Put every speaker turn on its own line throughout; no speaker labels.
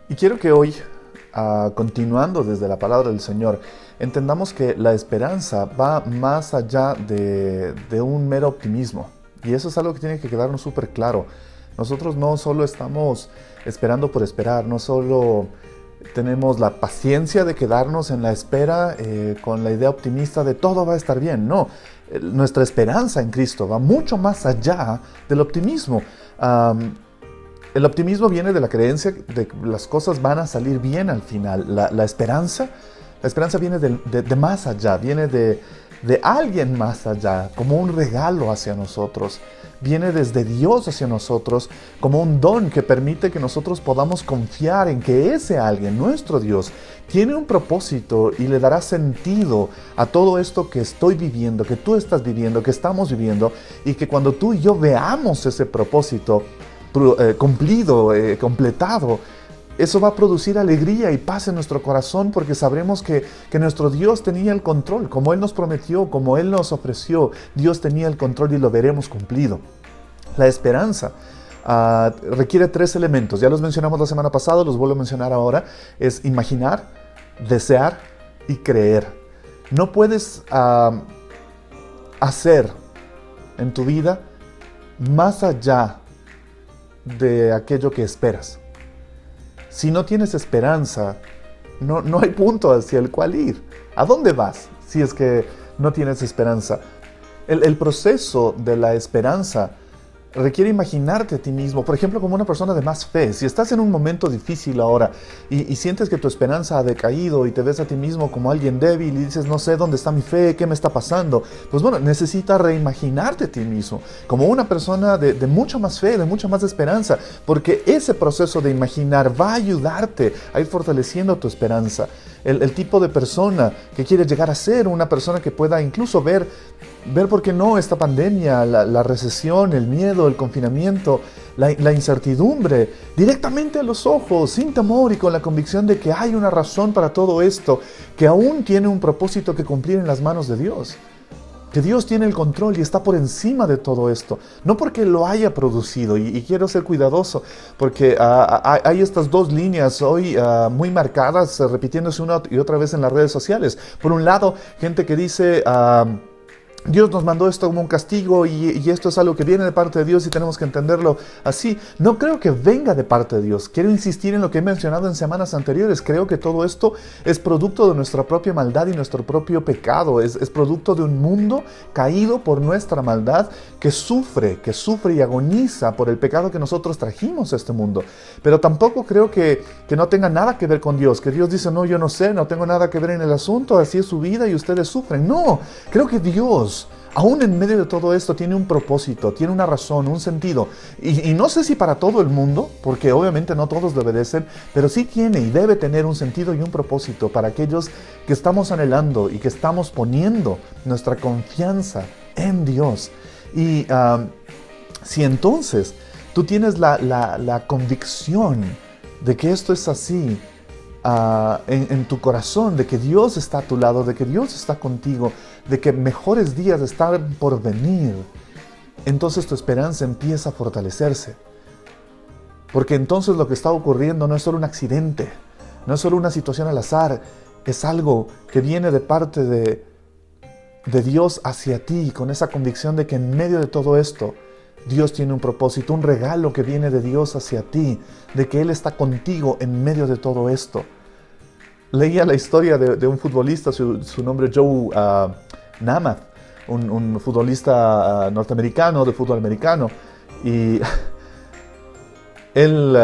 Y quiero que hoy, continuando desde la palabra del Señor, entendamos que la esperanza va más allá de un mero optimismo. Y eso es algo que tiene que quedarnos súper claro. Nosotros no solo estamos esperando por esperar, no solo tenemos la paciencia de quedarnos en la espera con la idea optimista de todo va a estar bien. No, nuestra esperanza en Cristo va mucho más allá del optimismo. El optimismo viene de la creencia de que las cosas van a salir bien al final. La esperanza viene de más allá, viene de alguien más allá, como un regalo hacia nosotros. Viene desde Dios hacia nosotros como un don que permite que nosotros podamos confiar en que ese alguien, nuestro Dios, tiene un propósito y le dará sentido a todo esto que estoy viviendo, que tú estás viviendo, que estamos viviendo, y que cuando tú y yo veamos ese propósito cumplido, completado, eso va a producir alegría y paz en nuestro corazón porque sabremos que nuestro Dios tenía el control, como Él nos prometió, como Él nos ofreció, Dios tenía el control y lo veremos cumplido. La esperanza requiere tres elementos, ya los mencionamos la semana pasada, los vuelvo a mencionar ahora, es imaginar, desear y creer. No puedes hacer en tu vida más allá de aquello que esperas. Si no tienes esperanza, no hay punto hacia el cual ir. ¿A dónde vas si es que no tienes esperanza? El proceso de la esperanza requiere imaginarte a ti mismo, por ejemplo, como una persona de más fe. Si estás en un momento difícil ahora y sientes que tu esperanza ha decaído y te ves a ti mismo como alguien débil y dices, no sé dónde está mi fe, qué me está pasando, pues bueno, necesitas reimaginarte a ti mismo como una persona de mucha más fe, de mucha más esperanza, porque ese proceso de imaginar va a ayudarte a ir fortaleciendo tu esperanza. El tipo de persona que quiere llegar a ser una persona que pueda incluso ver por qué no esta pandemia, la recesión, el miedo, el confinamiento, la incertidumbre, directamente a los ojos, sin temor y con la convicción de que hay una razón para todo esto, que aún tiene un propósito que cumplir en las manos de Dios. Que Dios tiene el control y está por encima de todo esto. No porque lo haya producido, y quiero ser cuidadoso, porque hay estas dos líneas hoy muy marcadas, repitiéndose una y otra vez en las redes sociales. Por un lado, gente que dice... Dios nos mandó esto como un castigo y esto es algo que viene de parte de Dios y tenemos que entenderlo así. No creo que venga de parte de Dios. Quiero insistir en lo que he mencionado en semanas anteriores. Creo que todo esto es producto de nuestra propia maldad y nuestro propio pecado. Es producto de un mundo caído por nuestra maldad que sufre y agoniza por el pecado que nosotros trajimos a este mundo. Pero tampoco creo que no tenga nada que ver con Dios. Que Dios dice, no, yo no sé, no tengo nada que ver en el asunto, así es su vida y ustedes sufren. No, creo que Dios, aún en medio de todo esto, tiene un propósito, tiene una razón, un sentido. Y no sé si para todo el mundo, porque obviamente no todos le obedecen, pero sí tiene y debe tener un sentido y un propósito para aquellos que estamos anhelando y que estamos poniendo nuestra confianza en Dios. Y si entonces tú tienes la convicción de que esto es así, en tu corazón, de que Dios está a tu lado, de que Dios está contigo, de que mejores días están por venir, entonces tu esperanza empieza a fortalecerse. Porque entonces lo que está ocurriendo no es solo un accidente, no es solo una situación al azar, es algo que viene de parte de Dios hacia ti, con esa convicción de que en medio de todo esto, Dios tiene un propósito, un regalo que viene de Dios hacia ti, de que Él está contigo en medio de todo esto. Leía la historia de un futbolista, su nombre es Joe Namath, un futbolista norteamericano, de fútbol americano, y él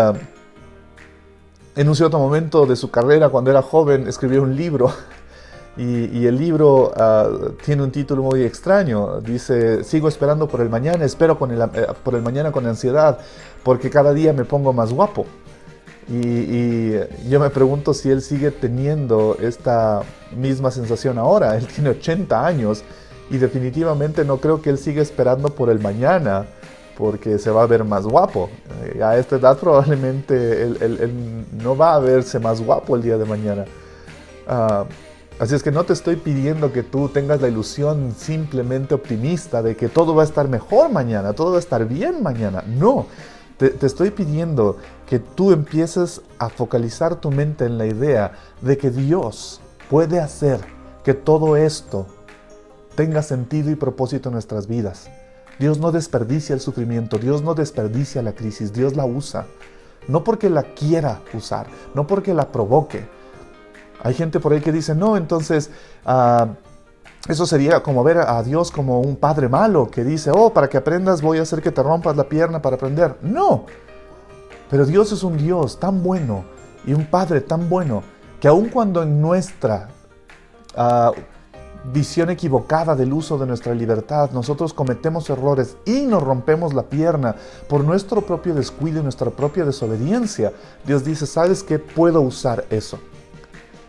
en un cierto momento de su carrera, cuando era joven, escribió un libro, y el libro tiene un título muy extraño. Dice, sigo esperando por el mañana, espero por el mañana con ansiedad, porque cada día me pongo más guapo. Y yo me pregunto si él sigue teniendo esta misma sensación ahora. Él tiene 80 años y definitivamente no creo que él siga esperando por el mañana porque se va a ver más guapo. A esta edad probablemente él no va a verse más guapo el día de mañana. Así es que no te estoy pidiendo que tú tengas la ilusión simplemente optimista de que todo va a estar mejor mañana, todo va a estar bien mañana. No. Te estoy pidiendo que tú empieces a focalizar tu mente en la idea de que Dios puede hacer que todo esto tenga sentido y propósito en nuestras vidas. Dios no desperdicia el sufrimiento, Dios no desperdicia la crisis, Dios la usa. No porque la quiera usar, no porque la provoque. Hay gente por ahí que dice, no, entonces eso sería como ver a Dios como un padre malo que dice, oh, para que aprendas voy a hacer que te rompas la pierna para aprender. No, pero Dios es un Dios tan bueno y un Padre tan bueno que aun cuando en nuestra visión equivocada del uso de nuestra libertad nosotros cometemos errores y nos rompemos la pierna por nuestro propio descuido y nuestra propia desobediencia, Dios dice, ¿sabes qué? Puedo usar eso.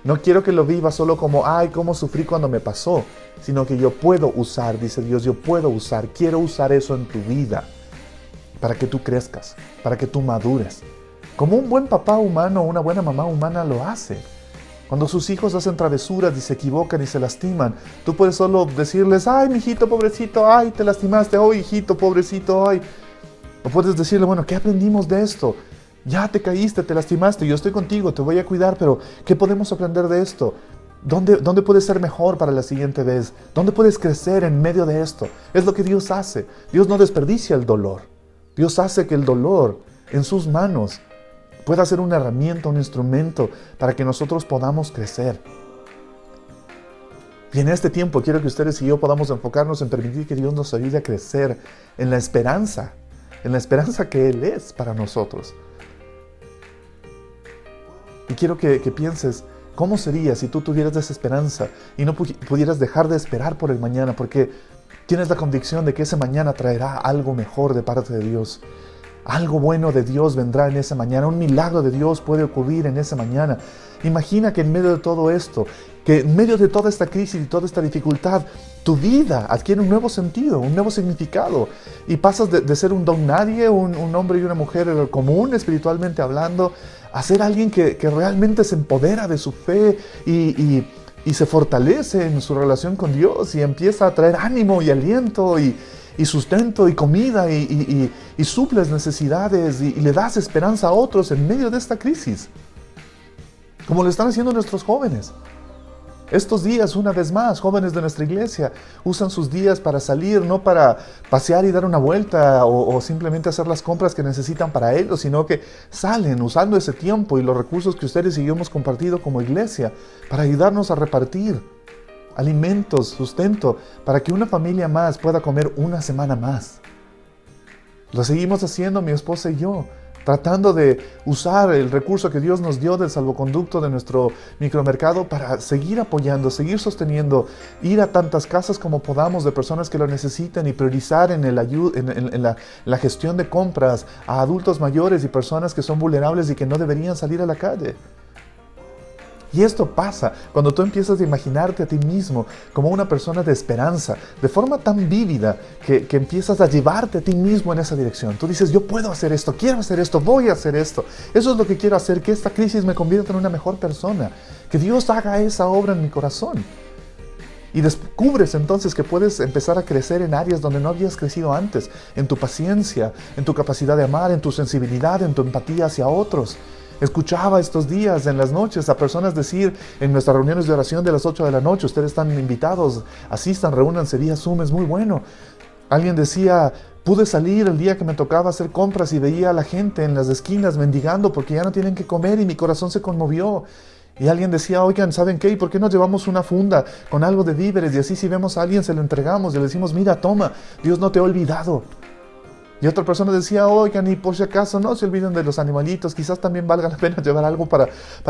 No quiero que lo vivas solo como, ay, cómo sufrí cuando me pasó, sino que yo puedo usar, dice Dios, yo puedo usar, quiero usar eso en tu vida para que tú crezcas, para que tú madures. Como un buen papá humano o una buena mamá humana lo hace. Cuando sus hijos hacen travesuras y se equivocan y se lastiman, tú puedes solo decirles, ay, mijito, pobrecito, ay, te lastimaste, ay, hijito, pobrecito, ay. O puedes decirle, bueno, ¿qué aprendimos de esto? Ya te caíste, te lastimaste, yo estoy contigo, te voy a cuidar, pero ¿qué podemos aprender de esto? ¿Dónde puedes ser mejor para la siguiente vez? ¿Dónde puedes crecer en medio de esto? Es lo que Dios hace. Dios no desperdicia el dolor. Dios hace que el dolor en sus manos pueda ser una herramienta, un instrumento para que nosotros podamos crecer. Y en este tiempo quiero que ustedes y yo podamos enfocarnos en permitir que Dios nos ayude a crecer en la esperanza que Él es para nosotros. Y quiero que pienses, ¿cómo sería si tú tuvieras esa esperanza y no pudieras dejar de esperar por el mañana? Porque tienes la convicción de que ese mañana traerá algo mejor de parte de Dios. Algo bueno de Dios vendrá en esa mañana. Un milagro de Dios puede ocurrir en esa mañana. Imagina que en medio de todo esto, que en medio de toda esta crisis y toda esta dificultad, tu vida adquiere un nuevo sentido, un nuevo significado. Y pasas de ser un don nadie, un hombre y una mujer común espiritualmente hablando, a ser alguien que realmente se empodera de su fe y se fortalece en su relación con Dios y empieza a traer ánimo y aliento y sustento y comida y suples necesidades y le das esperanza a otros en medio de esta crisis. Como lo están haciendo nuestros jóvenes. Estos días, una vez más, jóvenes de nuestra iglesia usan sus días para salir, no para pasear y dar una vuelta o simplemente hacer las compras que necesitan para ellos, sino que salen usando ese tiempo y los recursos que ustedes y yo hemos compartido como iglesia para ayudarnos a repartir alimentos, sustento, para que una familia más pueda comer una semana más. Lo seguimos haciendo mi esposa y yo, tratando de usar el recurso que Dios nos dio del salvoconducto de nuestro micromercado para seguir apoyando, seguir sosteniendo, ir a tantas casas como podamos de personas que lo necesitan y priorizar en la gestión de compras a adultos mayores y personas que son vulnerables y que no deberían salir a la calle. Y esto pasa cuando tú empiezas a imaginarte a ti mismo como una persona de esperanza, de forma tan vívida que empiezas a llevarte a ti mismo en esa dirección. Tú dices, yo puedo hacer esto, quiero hacer esto, voy a hacer esto. Eso es lo que quiero hacer, que esta crisis me convierta en una mejor persona, que Dios haga esa obra en mi corazón. Y descubres entonces que puedes empezar a crecer en áreas donde no habías crecido antes, en tu paciencia, en tu capacidad de amar, en tu sensibilidad, en tu empatía hacia otros. Escuchaba estos días en las noches a personas decir en nuestras reuniones de oración de las 8 de la noche, ustedes están invitados, asistan, reúnanse vía Zoom, es muy bueno. Alguien decía, pude salir el día que me tocaba hacer compras y veía a la gente en las esquinas mendigando porque ya no tienen que comer y mi corazón se conmovió. Y alguien decía, oigan, ¿saben qué? ¿Y por qué no llevamos una funda con algo de víveres? Y así si vemos a alguien se lo entregamos y le decimos, mira, toma, Dios no te ha olvidado. Y otra persona decía, oigan, y por si acaso no se olviden de los animalitos, quizás también valga la pena llevar algo para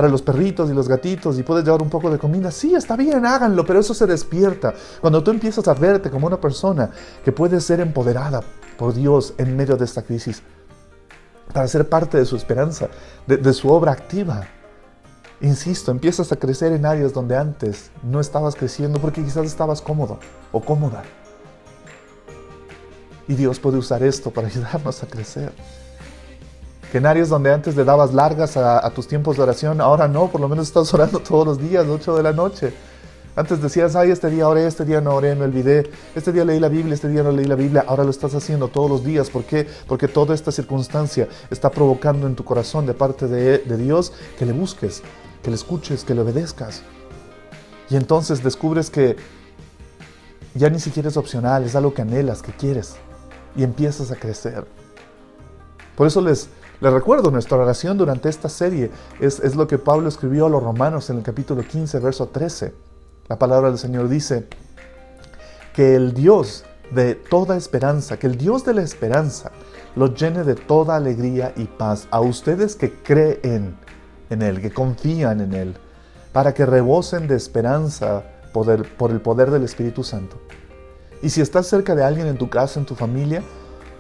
los perritos y los gatitos y puedes llevar un poco de comida. Sí, está bien, háganlo, pero eso se despierta. Cuando tú empiezas a verte como una persona que puede ser empoderada por Dios en medio de esta crisis, para ser parte de su esperanza, de su obra activa. Insisto, empiezas a crecer en áreas donde antes no estabas creciendo porque quizás estabas cómodo o cómoda. Y Dios puede usar esto para ayudarnos a crecer. Que en áreas donde antes le dabas largas a tus tiempos de oración, ahora no, por lo menos estás orando todos los días, 8 de la noche. Antes decías, ay, este día oré, este día no oré, me olvidé. Este día leí la Biblia, este día no leí la Biblia. Ahora lo estás haciendo todos los días. ¿Por qué? Porque toda esta circunstancia está provocando en tu corazón de parte de Dios que le busques, que le escuches, que le obedezcas. Y entonces descubres que ya ni siquiera es opcional, es algo que anhelas, que quieres. Y empiezas a crecer. Por eso les recuerdo, nuestra oración durante esta serie es lo que Pablo escribió a los Romanos en el capítulo 15, verso 13. La palabra del Señor dice que el Dios de toda esperanza, que el Dios de la esperanza los llene de toda alegría y paz a ustedes que creen en Él, que confían en Él, para que rebosen de esperanza por el poder del Espíritu Santo. Y si estás cerca de alguien en tu casa, en tu familia,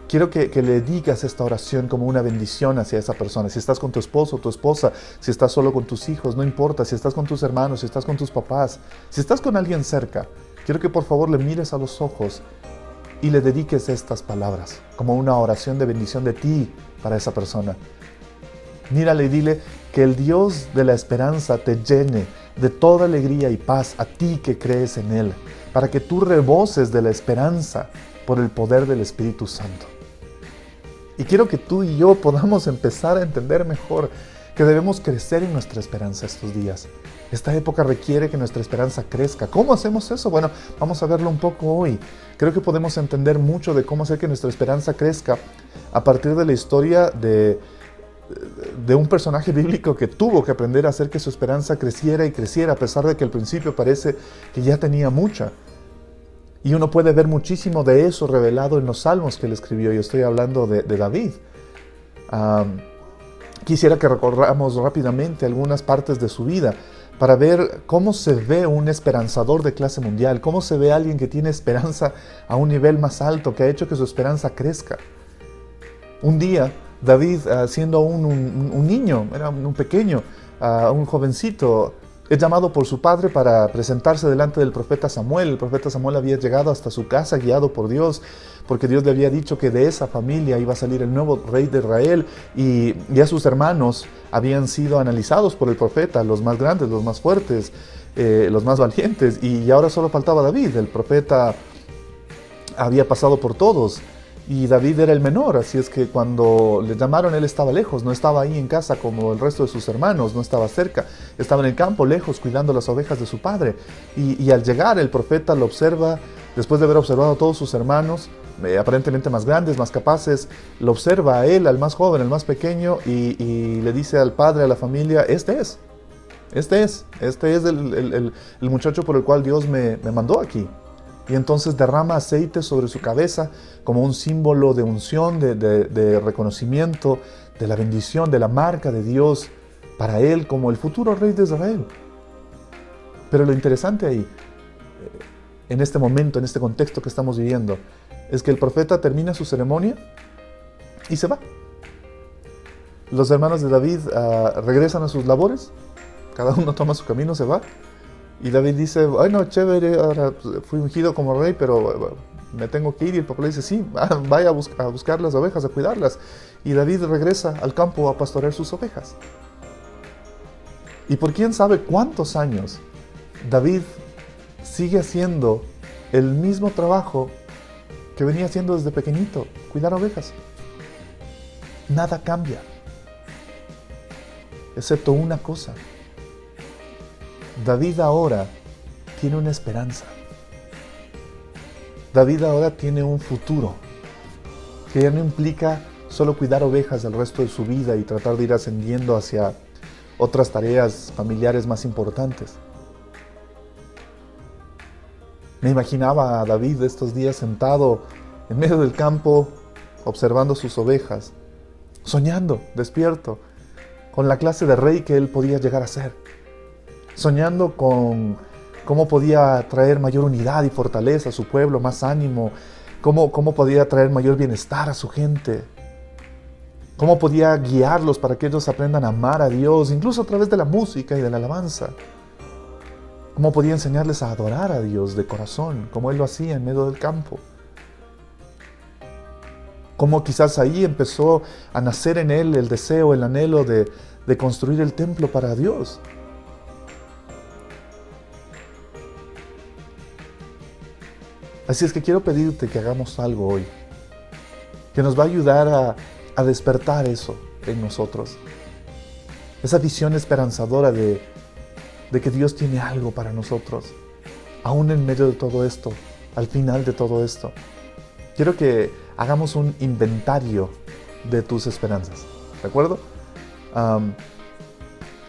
quiero que le digas esta oración como una bendición hacia esa persona. Si estás con tu esposo o tu esposa, si estás solo con tus hijos, no importa, si estás con tus hermanos, si estás con tus papás, si estás con alguien cerca, quiero que por favor le mires a los ojos y le dediques estas palabras como una oración de bendición de ti para esa persona. Mírale y dile que el Dios de la esperanza te llene de toda alegría y paz a ti que crees en Él, para que tú reboses de la esperanza por el poder del Espíritu Santo. Y quiero que tú y yo podamos empezar a entender mejor que debemos crecer en nuestra esperanza estos días. Esta época requiere que nuestra esperanza crezca. ¿Cómo hacemos eso? Bueno, vamos a verlo un poco hoy. Creo que podemos entender mucho de cómo hacer que nuestra esperanza crezca a partir de la historia de un personaje bíblico que tuvo que aprender a hacer que su esperanza creciera y creciera, a pesar de que al principio parece que ya tenía mucha. Y uno puede ver muchísimo de eso revelado en los salmos que él escribió. Y estoy hablando de David. Quisiera que recorramos rápidamente algunas partes de su vida para ver cómo se ve un esperanzador de clase mundial, cómo se ve alguien que tiene esperanza a un nivel más alto, que ha hecho que su esperanza crezca. Un día, David, siendo un niño, era un pequeño, un jovencito, es llamado por su padre para presentarse delante del profeta Samuel. El profeta Samuel había llegado hasta su casa guiado por Dios, porque Dios le había dicho que de esa familia iba a salir el nuevo rey de Israel, y ya sus hermanos habían sido analizados por el profeta, los más grandes, los más fuertes, los más valientes, y ahora solo faltaba David. El profeta había pasado por todos, y David era el menor, así es que cuando le llamaron él estaba lejos, no estaba ahí en casa como el resto de sus hermanos, no estaba cerca, estaba en el campo lejos cuidando las ovejas de su padre. Y al llegar el profeta lo observa, después de haber observado a todos sus hermanos, aparentemente más grandes, más capaces, lo observa a él, al más joven, al más pequeño, y le dice al padre, a la familia, este es el muchacho por el cual Dios me mandó aquí. Y entonces derrama aceite sobre su cabeza como un símbolo de unción, de reconocimiento, de la bendición, de la marca de Dios para él como el futuro rey de Israel. Pero lo interesante ahí, en este momento, en este contexto que estamos viviendo, es que el profeta termina su ceremonia y se va. Los hermanos de David regresan a sus labores, cada uno toma su camino, se va. Y David dice, bueno, chévere, ahora fui ungido como rey, pero me tengo que ir. Y el papá le dice, sí, vaya a buscar las ovejas, a cuidarlas. Y David regresa al campo a pastorear sus ovejas. Y por quién sabe cuántos años, David sigue haciendo el mismo trabajo que venía haciendo desde pequeñito, cuidar ovejas. Nada cambia, excepto una cosa. David ahora tiene una esperanza. David ahora tiene un futuro que ya no implica solo cuidar ovejas el resto de su vida y tratar de ir ascendiendo hacia otras tareas familiares más importantes. Me imaginaba a David estos días sentado en medio del campo, observando sus ovejas, soñando, despierto, con la clase de rey que él podía llegar a ser. Soñando con cómo podía traer mayor unidad y fortaleza a su pueblo, más ánimo, cómo podía traer mayor bienestar a su gente, cómo podía guiarlos para que ellos aprendan a amar a Dios, incluso a través de la música y de la alabanza, cómo podía enseñarles a adorar a Dios de corazón, como él lo hacía en medio del campo. Cómo quizás ahí empezó a nacer en él el deseo, el anhelo de construir el templo para Dios. Así es que quiero pedirte que hagamos algo hoy, que nos va a ayudar a despertar eso en nosotros. Esa visión esperanzadora de que Dios tiene algo para nosotros, aún en medio de todo esto, al final de todo esto. Quiero que hagamos un inventario de tus esperanzas, ¿de acuerdo?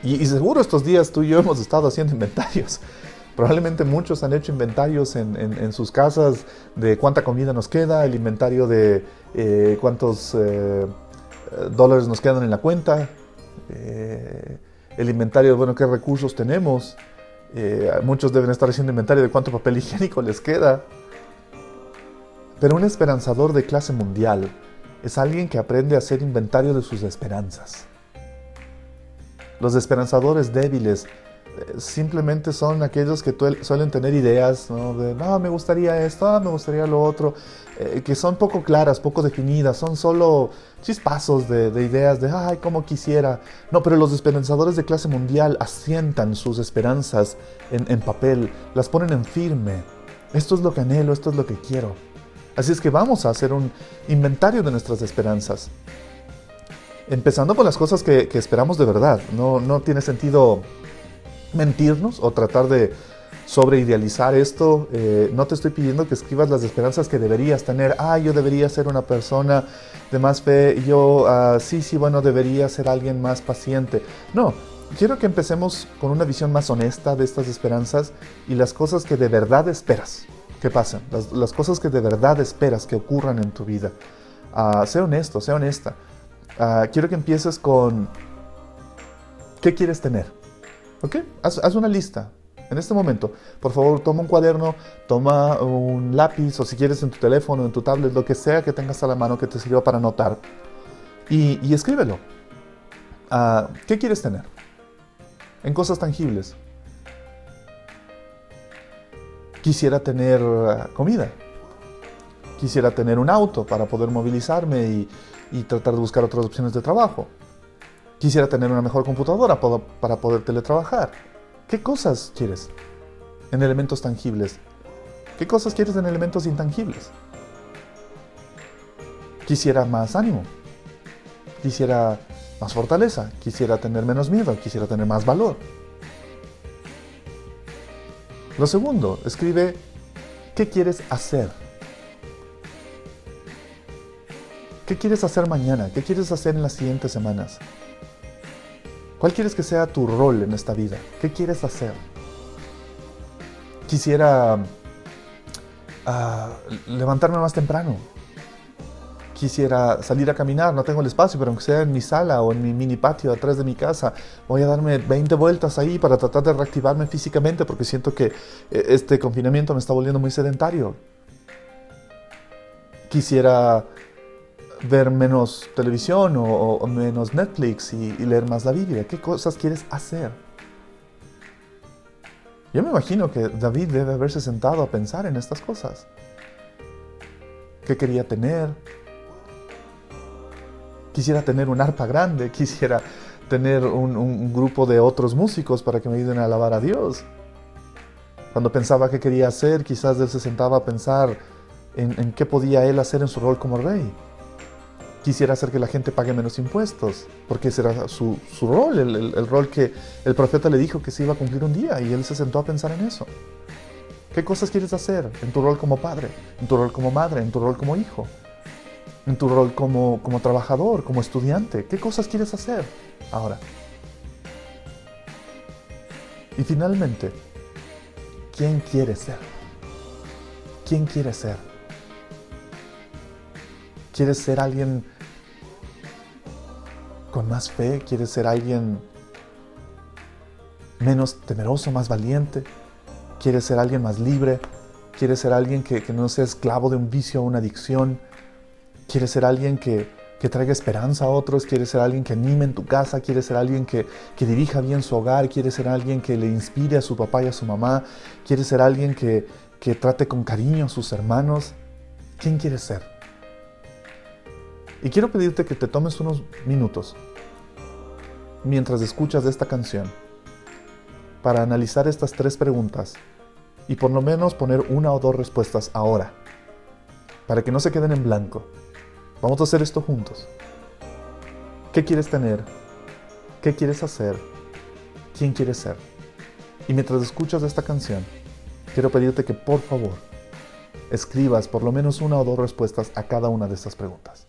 Y seguro estos días tú y yo hemos estado haciendo inventarios. Probablemente muchos han hecho inventarios en sus casas de cuánta comida nos queda, el inventario de cuántos dólares nos quedan en la cuenta, el inventario de, bueno, qué recursos tenemos. Muchos deben estar haciendo inventario de cuánto papel higiénico les queda. Pero un esperanzador de clase mundial es alguien que aprende a hacer inventario de sus esperanzas. Los esperanzadores débiles simplemente son aquellos que suelen tener ideas, ¿no? De, no, me gustaría esto, me gustaría lo otro, que son poco claras, poco definidas, son solo chispazos de ideas de, ay, cómo quisiera. No, pero los esperanzadores de clase mundial asientan sus esperanzas en papel, las ponen en firme. Esto es lo que anhelo, esto es lo que quiero. Así es que vamos a hacer un inventario de nuestras esperanzas. Empezando por las cosas que esperamos de verdad. No tiene sentido mentirnos o tratar de sobreidealizar esto. No te estoy pidiendo que escribas las esperanzas que deberías tener. Yo debería ser una persona de más fe. Yo, bueno, debería ser alguien más paciente. No, quiero que empecemos con una visión más honesta de estas esperanzas y las cosas que de verdad esperas que pasen. Las cosas que de verdad esperas que ocurran en tu vida. Sé honesto, sé honesta. Quiero que empieces con ¿qué quieres tener? ¿Ok? Haz una lista. En este momento, por favor, toma un cuaderno, toma un lápiz, o si quieres en tu teléfono, en tu tablet, lo que sea que tengas a la mano que te sirva para anotar. Y escríbelo. ¿Qué quieres tener? En cosas tangibles. Quisiera tener comida. Quisiera tener un auto para poder movilizarme y tratar de buscar otras opciones de trabajo. Quisiera tener una mejor computadora para poder teletrabajar. ¿Qué cosas quieres en elementos tangibles? ¿Qué cosas quieres en elementos intangibles? Quisiera más ánimo. Quisiera más fortaleza. Quisiera tener menos miedo. Quisiera tener más valor. Lo segundo, escribe ¿qué quieres hacer? ¿Qué quieres hacer mañana? ¿Qué quieres hacer en las siguientes semanas? ¿Cuál quieres que sea tu rol en esta vida? ¿Qué quieres hacer? Quisiera levantarme más temprano. Quisiera salir a caminar, no tengo el espacio, pero aunque sea en mi sala o en mi mini patio atrás de mi casa, voy a darme 20 vueltas ahí para tratar de reactivarme físicamente porque siento que este confinamiento me está volviendo muy sedentario. Quisiera ver menos televisión o menos Netflix y leer más la Biblia. ¿Qué cosas quieres hacer? Yo me imagino que David debe haberse sentado a pensar en estas cosas. ¿Qué quería tener? Quisiera tener un arpa grande, quisiera tener un grupo de otros músicos para que me ayuden a alabar a Dios. Cuando pensaba qué quería hacer, quizás él se sentaba a pensar en qué podía él hacer en su rol como rey. Quisiera hacer que la gente pague menos impuestos, porque ese era su rol, el rol que el profeta le dijo que se iba a cumplir un día, y él se sentó a pensar en eso. ¿Qué cosas quieres hacer en tu rol como padre, en tu rol como madre, en tu rol como hijo, en tu rol como trabajador, como estudiante? ¿Qué cosas quieres hacer ahora? Y finalmente, ¿quién quieres ser? ¿Quién quieres ser? ¿Quieres ser alguien con más fe? ¿Quieres ser alguien menos temeroso, más valiente? ¿Quieres ser alguien más libre? ¿Quieres ser alguien que no sea esclavo de un vicio o una adicción? ¿Quieres ser alguien que traiga esperanza a otros? ¿Quieres ser alguien que anime en tu casa? ¿Quieres ser alguien que dirija bien su hogar? ¿Quieres ser alguien que le inspire a su papá y a su mamá? ¿Quieres ser alguien que trate con cariño a sus hermanos? ¿Quién quieres ser? Y quiero pedirte que te tomes unos minutos mientras escuchas esta canción para analizar estas 3 preguntas y por lo menos poner una o dos respuestas ahora, para que no se queden en blanco. Vamos a hacer esto juntos. ¿Qué quieres tener? ¿Qué quieres hacer? ¿Quién quieres ser? Y mientras escuchas esta canción, quiero pedirte que por favor escribas por lo menos una o dos respuestas a cada una de estas preguntas.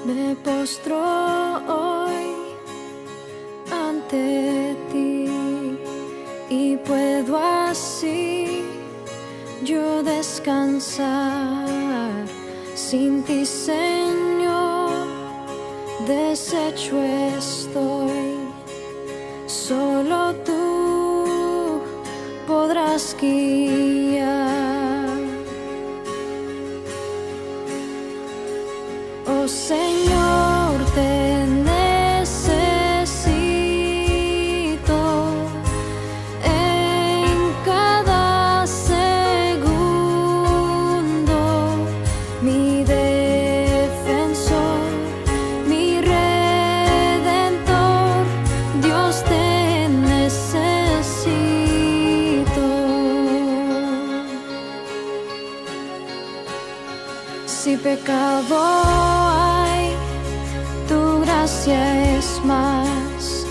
Me postro hoy ante ti y puedo así yo descansar. Sin ti, Señor, deshecho estoy. Solo tú podrás guiar. Oh Señor, te necesito en cada segundo, mi defensor, mi redentor, Dios te necesito. Si pecado hay, tu gracia es más.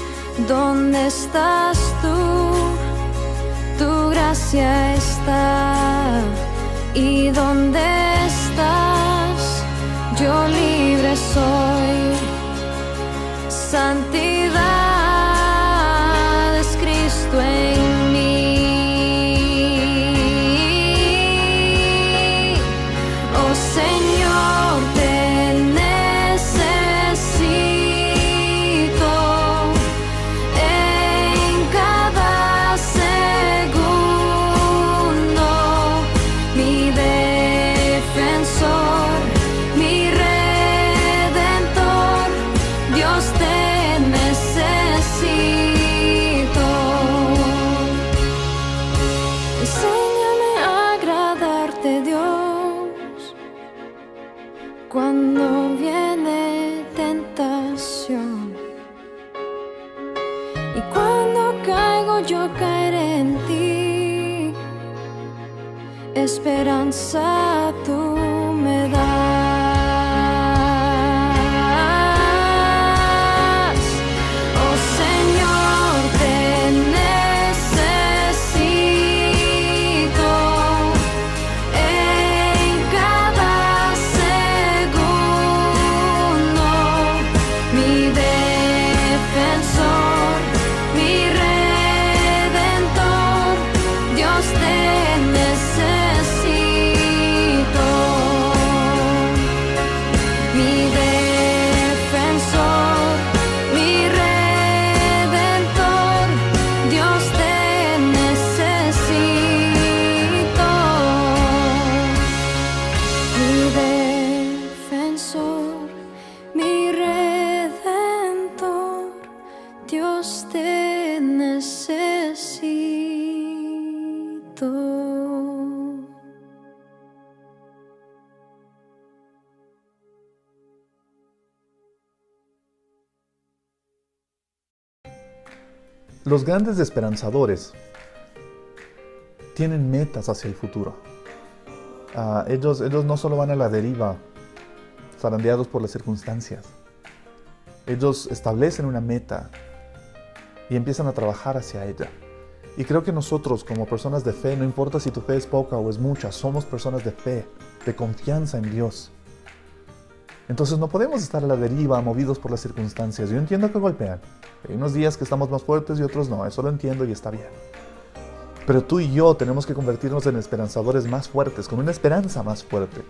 ¿Dónde estás tú? Tu gracia está. ¿Y dónde estás? Yo libre soy. Santidad es Cristo en mí. Oh Señor, te necesito en cada segundo, mi defensor, mi redentor, Dios te necesito. Enséñame a agradarte, Dios, cuando viene tentación. Y cuando caigo, yo caeré en ti. Esperanza tú me das. Oh Señor, te necesito en cada segundo, mi defensor, mi redentor, Dios te necesito. Mi defensor, mi redentor, Dios te necesito. Mi defensor, mi redentor, Dios te necesito.
Los grandes esperanzadores tienen metas hacia el futuro. Ellos no solo van a la deriva, zarandeados por las circunstancias. Ellos establecen una meta y empiezan a trabajar hacia ella. Y creo que nosotros, como personas de fe, no importa si tu fe es poca o es mucha, somos personas de fe, de confianza en Dios. Entonces no podemos estar a la deriva, movidos por las circunstancias. Yo entiendo que golpean. Hay unos días que estamos más fuertes y otros no. Eso lo entiendo y está bien. Pero tú y yo tenemos que convertirnos en esperanzadores más fuertes, con una esperanza más fuerte.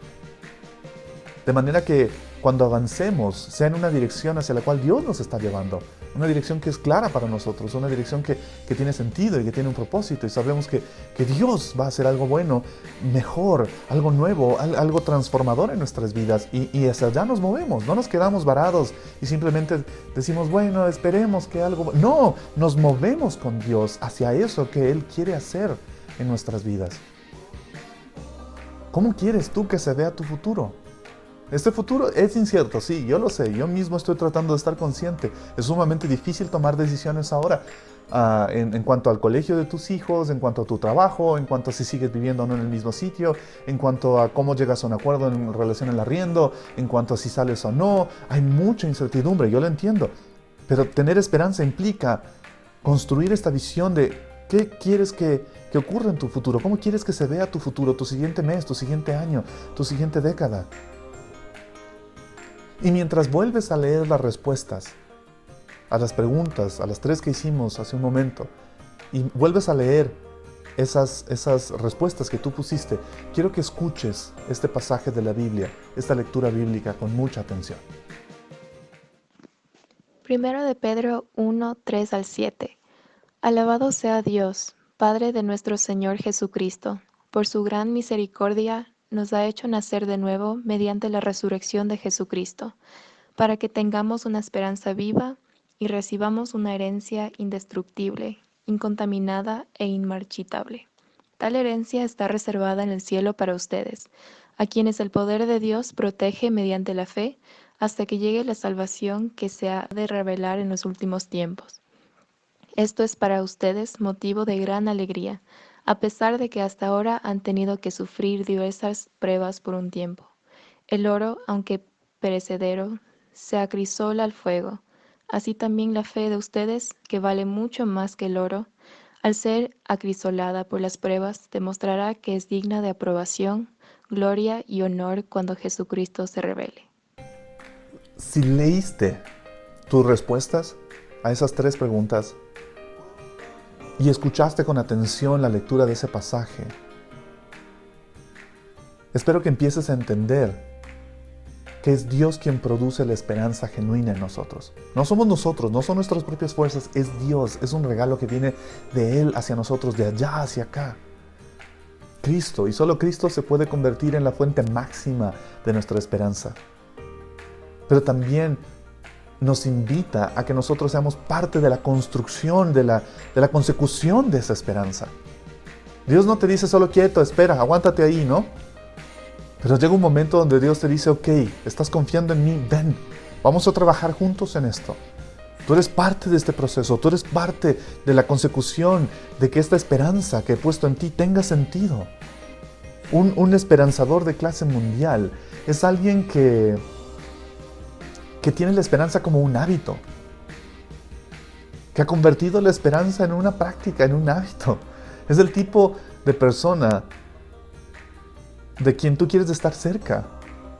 De manera que cuando avancemos, sea en una dirección hacia la cual Dios nos está llevando. Una dirección que es clara para nosotros, una dirección que tiene sentido y que tiene un propósito. Y sabemos que Dios va a hacer algo bueno, mejor, algo nuevo, algo transformador en nuestras vidas. Y hacia allá nos movemos, no nos quedamos varados y simplemente decimos, bueno, esperemos que algo... No, nos movemos con Dios hacia eso que Él quiere hacer en nuestras vidas. ¿Cómo quieres tú que se vea tu futuro? Este futuro es incierto, sí, yo lo sé, yo mismo estoy tratando de estar consciente. Es sumamente difícil tomar decisiones ahora en cuanto al colegio de tus hijos, en cuanto a tu trabajo, en cuanto a si sigues viviendo o no en el mismo sitio, en cuanto a cómo llegas a un acuerdo en relación al arriendo, en cuanto a si sales o no. Hay mucha incertidumbre, yo lo entiendo. Pero tener esperanza implica construir esta visión de qué quieres que ocurra en tu futuro, cómo quieres que se vea tu futuro, tu siguiente mes, tu siguiente año, tu siguiente década. Y mientras vuelves a leer las respuestas a las preguntas, a las 3 que hicimos hace un momento, y vuelves a leer esas respuestas que tú pusiste, quiero que escuches este pasaje de la Biblia, esta lectura bíblica con mucha atención.
Primero de Pedro 1, 3 al 7. Alabado sea Dios, Padre de nuestro Señor Jesucristo, por su gran misericordia nos ha hecho nacer de nuevo mediante la resurrección de Jesucristo, para que tengamos una esperanza viva y recibamos una herencia indestructible, incontaminada e inmarchitable. Tal herencia está reservada en el cielo para ustedes, a quienes el poder de Dios protege mediante la fe, hasta que llegue la salvación que se ha de revelar en los últimos tiempos. Esto es para ustedes motivo de gran alegría, a pesar de que hasta ahora han tenido que sufrir diversas pruebas por un tiempo. El oro, aunque perecedero, se acrisola al fuego. Así también la fe de ustedes, que vale mucho más que el oro, al ser acrisolada por las pruebas, demostrará que es digna de aprobación, gloria y honor cuando Jesucristo se revele.
Si leíste tus respuestas a esas 3 preguntas y escuchaste con atención la lectura de ese pasaje, espero que empieces a entender que es Dios quien produce la esperanza genuina en nosotros. No somos nosotros, no son nuestras propias fuerzas, es Dios, es un regalo que viene de Él hacia nosotros, de allá hacia acá. Cristo, y solo Cristo se puede convertir en la fuente máxima de nuestra esperanza. Pero también nos invita a que nosotros seamos parte de la construcción, de la consecución de esa esperanza. Dios no te dice solo quieto, espera, aguántate ahí, ¿no? Pero llega un momento donde Dios te dice, ok, estás confiando en mí, ven, vamos a trabajar juntos en esto. Tú eres parte de este proceso, tú eres parte de la consecución de que esta esperanza que he puesto en ti tenga sentido. Un esperanzador de clase mundial es alguien que tiene la esperanza como un hábito, que ha convertido la esperanza en una práctica, en un hábito. Es el tipo de persona de quien tú quieres estar cerca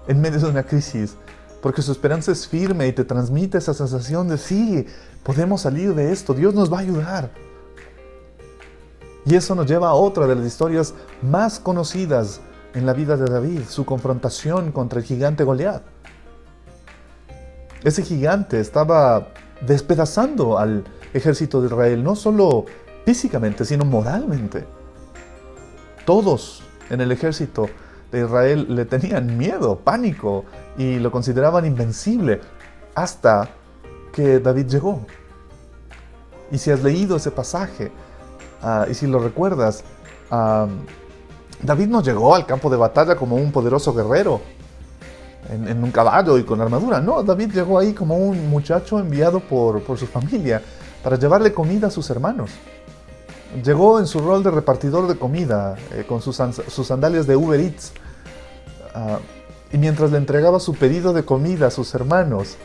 en medio de una crisis, porque su esperanza es firme y te transmite esa sensación de sí, podemos salir de esto, Dios nos va a ayudar. Y eso nos lleva a otra de las historias más conocidas en la vida de David, su confrontación contra el gigante Goliat. Ese gigante estaba despedazando al ejército de Israel, no solo físicamente, sino moralmente. Todos en el ejército de Israel le tenían miedo, pánico, y lo consideraban invencible, hasta que David llegó. Y si has leído ese pasaje, y si lo recuerdas, David no llegó al campo de batalla como un poderoso guerrero, en un caballo y con armadura. No, David llegó ahí como un muchacho enviado por su familia para llevarle comida a sus hermanos. Llegó en su rol de repartidor de comida, con sus sandalias de Uber Eats. Y mientras le entregaba su pedido de comida a sus hermanos,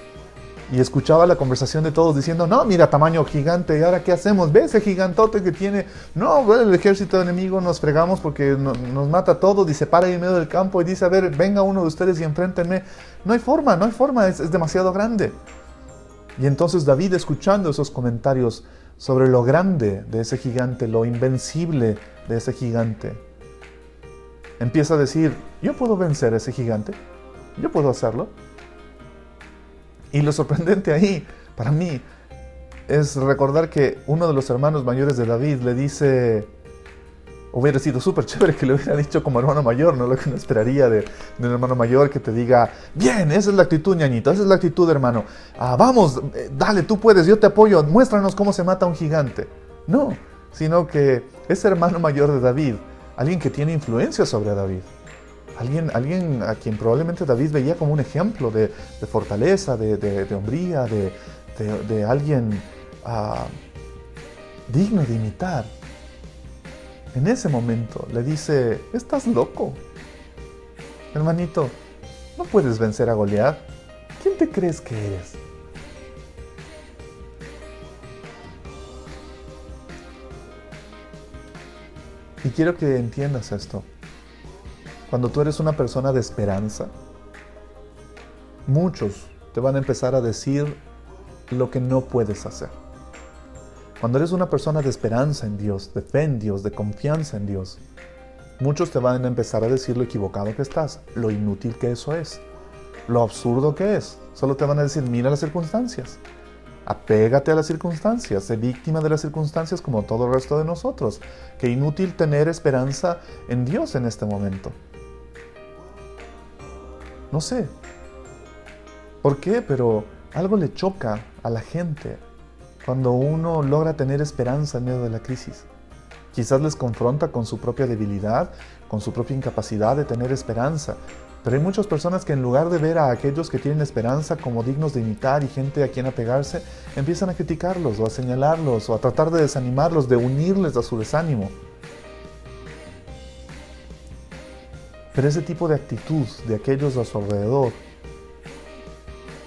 y escuchaba la conversación de todos diciendo, no, mira, tamaño gigante, ¿y ahora qué hacemos? ¿Ves ese gigantote que tiene? No, el ejército enemigo nos fregamos porque nos mata a todos, y se para ahí en medio del campo y dice, a ver, venga uno de ustedes y enfréntenme. No hay forma, es demasiado grande. Y entonces David, escuchando esos comentarios sobre lo grande de ese gigante, lo invencible de ese gigante, empieza a decir, yo puedo vencer a ese gigante, yo puedo hacerlo. Y lo sorprendente ahí, para mí, es recordar que uno de los hermanos mayores de David le dice, hubiera sido súper chévere que le hubiera dicho como hermano mayor, ¿no? Lo que uno esperaría de un hermano mayor, que te diga, bien, esa es la actitud, ñañito, esa es la actitud, hermano. Vamos, dale, tú puedes, yo te apoyo, muéstranos cómo se mata un gigante. No, sino que ese hermano mayor de David, alguien que tiene influencia sobre David, Alguien a quien probablemente David veía como un ejemplo de fortaleza, de hombría, de alguien digno de imitar. En ese momento le dice: estás loco, hermanito, no puedes vencer a Goliat. ¿Quién te crees que eres? Y quiero que entiendas esto. Cuando tú eres una persona de esperanza, muchos te van a empezar a decir lo que no puedes hacer. Cuando eres una persona de esperanza en Dios, de fe en Dios, de confianza en Dios, muchos te van a empezar a decir lo equivocado que estás, lo inútil que eso es, lo absurdo que es. Solo te van a decir: mira las circunstancias, apégate a las circunstancias, sé víctima de las circunstancias como todo el resto de nosotros. Qué inútil tener esperanza en Dios en este momento. No sé por qué, pero algo le choca a la gente cuando uno logra tener esperanza en medio de la crisis. Quizás les confronta con su propia debilidad, con su propia incapacidad de tener esperanza. Pero hay muchas personas que en lugar de ver a aquellos que tienen esperanza como dignos de imitar y gente a quien apegarse, empiezan a criticarlos o a señalarlos o a tratar de desanimarlos, de unirles a su desánimo. Pero ese tipo de actitud de aquellos a su alrededor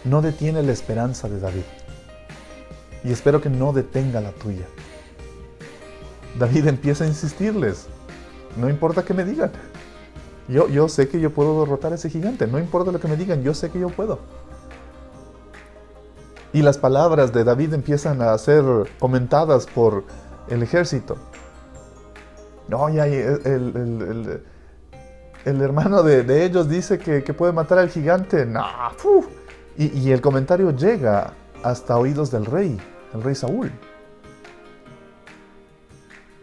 no detiene la esperanza de David. Y espero que no detenga la tuya. David empieza a insistirles: no importa que me digan. Yo sé que yo puedo derrotar a ese gigante. No importa lo que me digan, yo sé que yo puedo. Y las palabras de David empiezan a ser comentadas por el ejército. No, ya el hermano de ellos dice que puede matar al gigante. No, y el comentario llega hasta oídos del rey, el rey Saúl.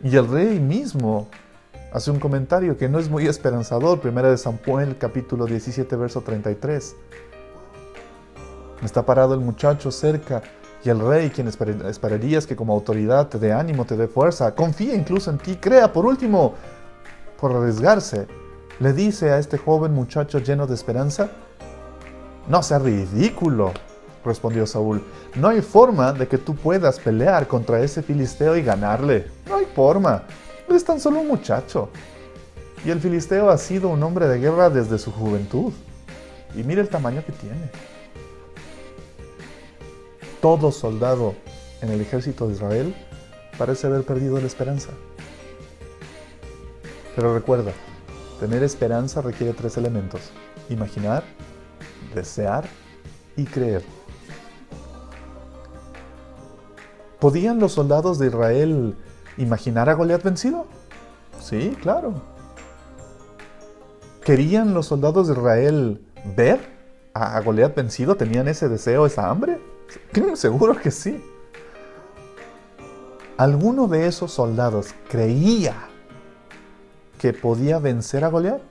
Y el rey mismo hace un comentario que no es muy esperanzador. Primera de Samuel, capítulo 17, verso 33. Está parado el muchacho cerca y el rey, quien esperarías que como autoridad te dé ánimo, te dé fuerza, confía incluso en ti, crea, por último, por arriesgarse, le dice a este joven muchacho lleno de esperanza: no sea ridículo, respondió Saúl. No hay forma de que tú puedas pelear contra ese filisteo y ganarle. No hay forma. Él es tan solo un muchacho. Y el filisteo ha sido un hombre de guerra desde su juventud. Y mira el tamaño que tiene. Todo soldado en el ejército de Israel parece haber perdido la esperanza. Pero recuerda, tener esperanza requiere 3 elementos: imaginar, desear y creer. ¿Podían los soldados de Israel imaginar a Goliat vencido? Sí, claro. ¿Querían los soldados de Israel ver a Goliat vencido? ¿Tenían ese deseo, esa hambre? Seguro que sí. ¿Alguno de esos soldados creía que podía vencer a Goliat?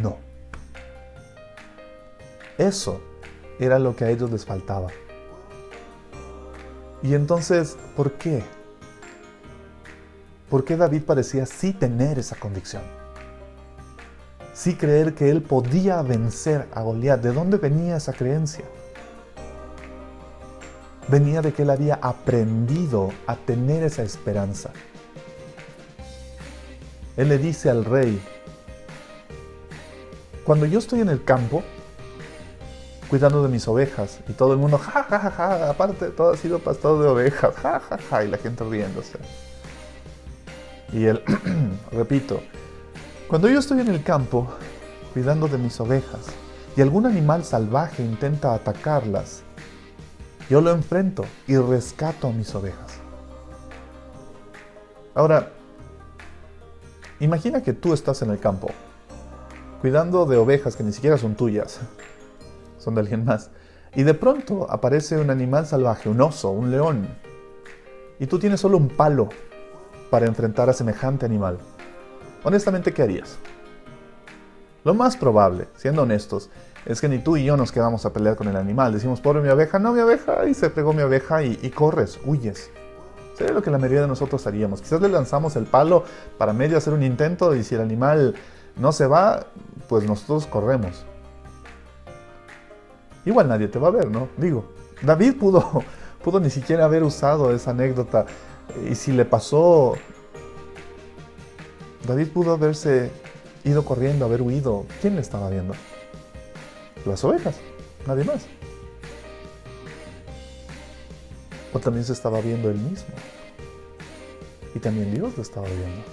No. Eso era lo que a ellos les faltaba. Y entonces, ¿por qué? ¿Por qué David parecía sí tener esa convicción? Sí creer que él podía vencer a Goliat. ¿De dónde venía esa creencia? Venía de que él había aprendido a tener esa esperanza. Él le dice al rey: cuando yo estoy en el campo, cuidando de mis ovejas, y todo el mundo, ja, ja, ja, ja, aparte todo ha sido pastor de ovejas, ja, ja, ja, y la gente riéndose. Y él, repito, cuando yo estoy en el campo, cuidando de mis ovejas, y algún animal salvaje intenta atacarlas, yo lo enfrento y rescato a mis ovejas. Ahora, imagina que tú estás en el campo, cuidando de ovejas que ni siquiera son tuyas, son de alguien más, y de pronto aparece un animal salvaje, un oso, un león, y tú tienes solo un palo para enfrentar a semejante animal. Honestamente, ¿qué harías? Lo más probable, siendo honestos, es que ni tú y yo nos quedamos a pelear con el animal. Decimos: pobre mi oveja, no mi oveja, y se pegó mi oveja, y corres, huyes. Sería lo que la mayoría de nosotros haríamos. Quizás le lanzamos el palo para medio hacer un intento, y si el animal no se va, pues nosotros corremos. Igual nadie te va a ver, ¿no? Digo, David pudo ni siquiera haber usado esa anécdota. Y si le pasó, David pudo haberse ido corriendo, haber huido. ¿Quién le estaba viendo? Las ovejas, nadie más. O también se estaba viendo él mismo. Y también Dios lo estaba viendo.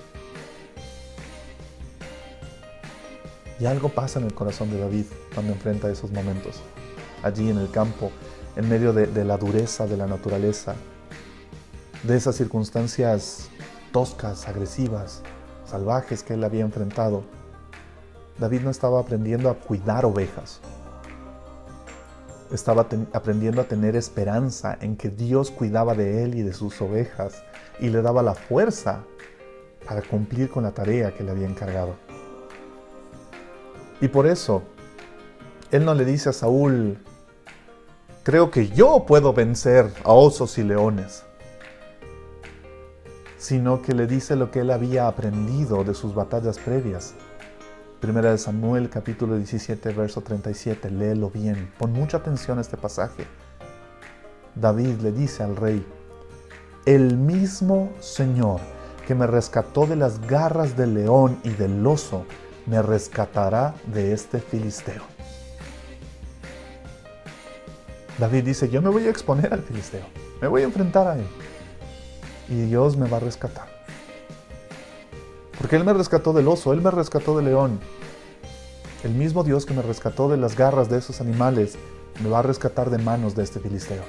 Y algo pasa en el corazón de David cuando enfrenta esos momentos. Allí en el campo, en medio de la dureza de la naturaleza, de esas circunstancias toscas, agresivas, salvajes que él había enfrentado, David no estaba aprendiendo a cuidar ovejas. Estaba aprendiendo a tener esperanza en que Dios cuidaba de él y de sus ovejas y le daba la fuerza para cumplir con la tarea que le había encargado. Y por eso, él no le dice a Saúl, creo que yo puedo vencer a osos y leones, sino que le dice lo que él había aprendido de sus batallas previas. Primera de Samuel, capítulo 17, verso 37, léelo bien, pon mucha atención a este pasaje. David le dice al rey, el mismo Señor que me rescató de las garras del león y del oso, me rescatará de este filisteo. David dice, yo me voy a exponer al filisteo, me voy a enfrentar a él, y Dios me va a rescatar. Porque Él me rescató del oso, Él me rescató del león. El mismo Dios que me rescató de las garras de esos animales, me va a rescatar de manos de este filisteo.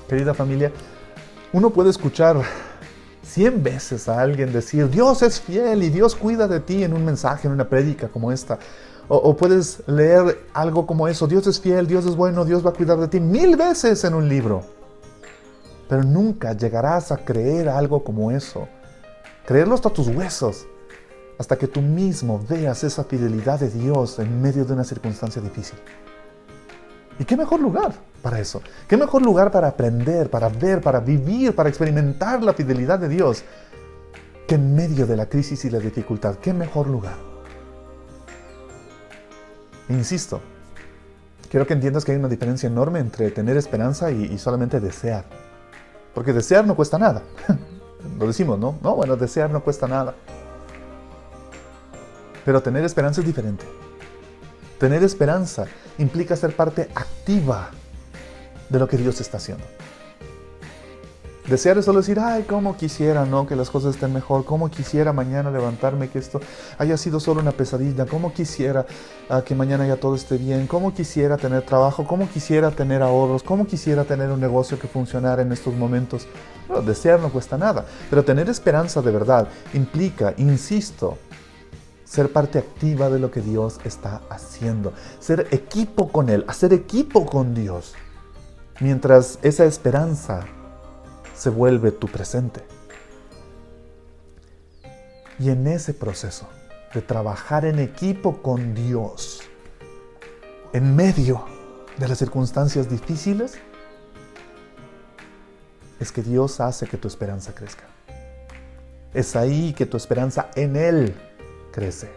Querida familia, uno puede escuchar 100 veces a alguien decir, Dios es fiel y Dios cuida de ti en un mensaje, en una prédica como esta. O puedes leer algo como eso, Dios es fiel, Dios es bueno, Dios va a cuidar de ti 1000 veces en un libro. Pero nunca llegarás a creer algo como eso. Creerlo hasta tus huesos, hasta que tú mismo veas esa fidelidad de Dios en medio de una circunstancia difícil. ¿Y qué mejor lugar para eso? ¿Qué mejor lugar para aprender, para ver, para vivir, para experimentar la fidelidad de Dios que en medio de la crisis y la dificultad? ¿Qué mejor lugar? Insisto, quiero que entiendas que hay una diferencia enorme entre tener esperanza y solamente desear. Porque desear no cuesta nada. Lo decimos, ¿no? No, bueno, desear no cuesta nada. Pero tener esperanza es diferente. Tener esperanza implica ser parte activa de lo que Dios está haciendo. Desear es solo decir, ay, cómo quisiera, ¿no? Que las cosas estén mejor, cómo quisiera mañana levantarme, que esto haya sido solo una pesadilla, cómo quisiera que mañana ya todo esté bien, cómo quisiera tener trabajo, cómo quisiera tener ahorros, cómo quisiera tener un negocio que funcionara en estos momentos. Bueno, desear no cuesta nada, pero tener esperanza de verdad implica, insisto, ser parte activa de lo que Dios está haciendo, ser equipo con Él, hacer equipo con Dios, mientras esa esperanza se vuelve tu presente. Y en ese proceso de trabajar en equipo con Dios, en medio de las circunstancias difíciles, es que Dios hace que tu esperanza crezca. Es ahí que tu esperanza en Él crece.